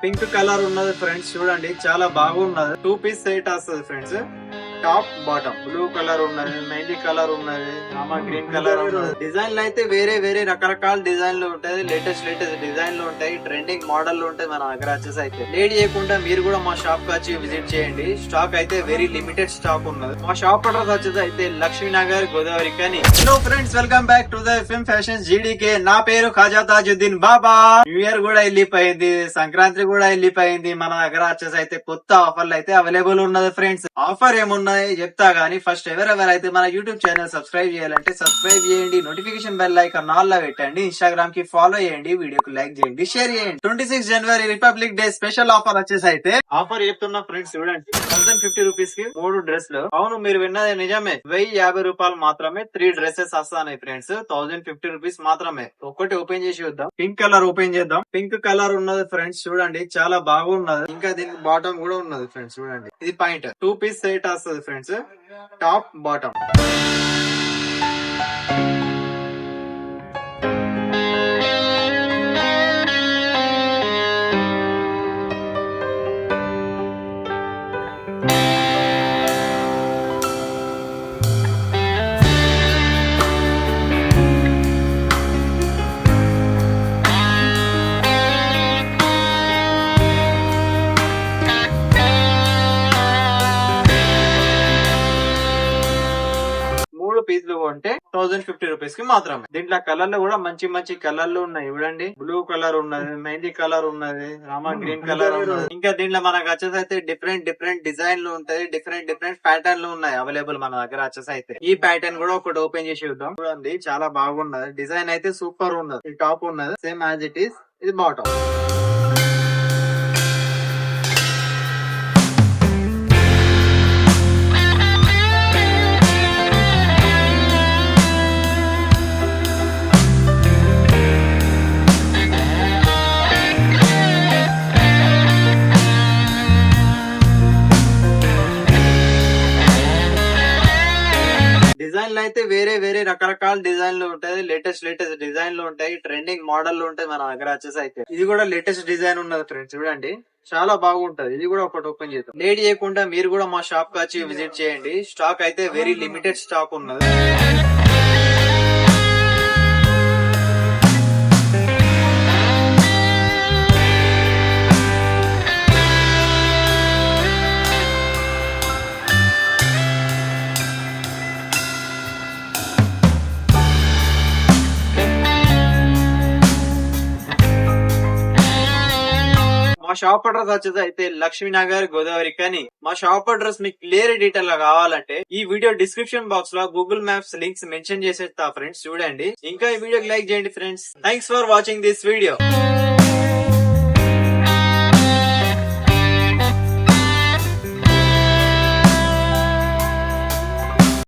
Pink colour ఉన్నది friends, చూడండి చాలా బాగున్నది. 2 పీస్ సెట్ వస్తుంది friends. Top bottom blue colour ఉన్నది, మెహందీ కలర్ ఉన్నది, రామా గ్రీన్ కలర్ ఉన్నది. డిజైన్లు అయితే వేరే వేరే రకరకాల డిజైన్లు ఉంటాయి. లేటెస్ట్ డిజైన్లు ఉంటాయి, ట్రెండింగ్ మోడల్ ఉంటాయి మన దగ్గర వచ్చేసి. అయితే లేట్ చేయకుండా మీరు కూడా మా షాప్ కి వచ్చి విజిట్ చేయండి. స్టాక్ అయితే వెరీ లిమిటెడ్ స్టాక్ ఉన్నది. మా షాప్ అడ్రస్ వచ్చేసి అయితే లక్ష్మీనగర్, గోదావరి కని. Hello friends, welcome back to the FM fashion GDK. నా పేరు ఖాజా తాజుద్దీన్ బాబా. న్యూ ఇయర్ కూడా వెళ్ళిపోయింది, సంక్రాంతి కూడా వెళ్ళిపోయింది. మన దగ్గర వచ్చేసి అయితే కొత్త ఆఫర్లు అయితే అవైలబుల్ ఉన్నది ఫ్రెండ్స్. ఆఫర్ ఏమున్నది చెప్తా గానీ ఫస్ట్ ఎవరెవరైతే మన యూట్యూబ్ ఛానల్ సబ్స్క్రైబ్ చేయాలంటే సబ్స్క్రైబ్ చేయండి, నోటిఫికేషన్ బెల్ ఐకాన్ ఆల్ లో పెట్టండి, ఇన్స్టాగ్రామ్ కి ఫాలో చేయండి, వీడియోకి లైక్ చేయండి, షేర్ చేయండి. 26 జనవరి రిపబ్లిక్ డే స్పెషల్ ఆఫర్ వచ్చేసి అయితే ఆఫర్ చెప్తున్నా ఫ్రెండ్స్. చూడండి 1050 రూపీస్ కి 3 డ్రెస్లు. అవును, మీరు విన్నది నిజమే. 1050 రూపాయలు మాత్రమే 3 డ్రెస్సెస్ వస్తాయి ఫ్రెండ్స్. 1050 రూపీస్ మాత్రమే. ఒక్కటి ఓపెన్ చేసి చూద్దాం. పింక్ కలర్ ఓపెన్ చేద్దాం. పింక్ కలర్ ఉన్నది ఫ్రెండ్స్, చూడండి చాలా బాగున్నది. ఇంకా దీనికి బాటమ్ కూడా ఉన్నది ఫ్రెండ్స్. చూడండి ఇది పాయింట్. 2 పీస్ సెట్ వస్తుంది ఫ్రెండ్స్, టాప్ బాటమ్. పీసులు కొంటే 1050 రూపీస్ కి మాత్రమే. దీంట్లో కలర్లు కూడా మంచి మంచి కలర్లు ఉన్నాయి. చూడండి బ్లూ కలర్ ఉన్నది, మెహందీ కలర్ ఉన్నది, రామా గ్రీన్ కలర్ ఉన్నది. ఇంకా దీంట్లో మనకు వచ్చేసి అయితే డిఫరెంట్ డిజైన్లు ఉంటాయి, డిఫరెంట్ ప్యాటర్న్లు ఉన్నాయి అవైలబుల్ మన దగ్గర వచ్చేసి అయితే. ఈ ప్యాటర్న్ కూడా ఒకటి ఓపెన్ చేసి చూద్దాం. చూడండి చాలా బాగున్నది. డిజైన్ అయితే సూపర్ ఉన్నది. ఈ టాప్ ఉన్నది సేమ్ యాజ్ ఇట్ ఈస్. ఇది బాటమ్. డిజైన్లు అయితే వేరే వేరే రకరకాల డిజైన్లు ఉంటాయి. లేటెస్ట్ డిజైన్లు ఉంటాయి, ట్రెండింగ్ మోడల్ ఉంటాయి మన దగ్గర వచ్చేసి అయితే. ఇది కూడా లేటెస్ట్ డిజైన్ ఉన్నది ఫ్రెండ్స్. చూడండి చాలా బాగుంటది. ఇది కూడా ఒకటి ఓపెన్ చేద్దాం. లేట్ చేయకుండా మీరు కూడా మా షాప్ కి వచ్చి విజిట్ చేయండి. స్టాక్ అయితే వెరీ లిమిటెడ్ స్టాక్ ఉన్నది. మా షాప్ అడ్రస్ వచ్చేది అయితే లక్ష్మీనగర్, గోదావరి కని. మా షాప్ అడ్రస్ మీకు క్లియర్ డీటెయిల్ గా కావాలంటే ఈ వీడియో డిస్క్రిప్షన్ బాక్స్ లో గూగుల్ మ్యాప్స్ లింక్స్ మెన్షన్ చేసేస్తా ఫ్రెండ్స్. చూడండి, ఇంకా ఈ వీడియోకి లైక్ చేయండి friends. Thanks for watching this video.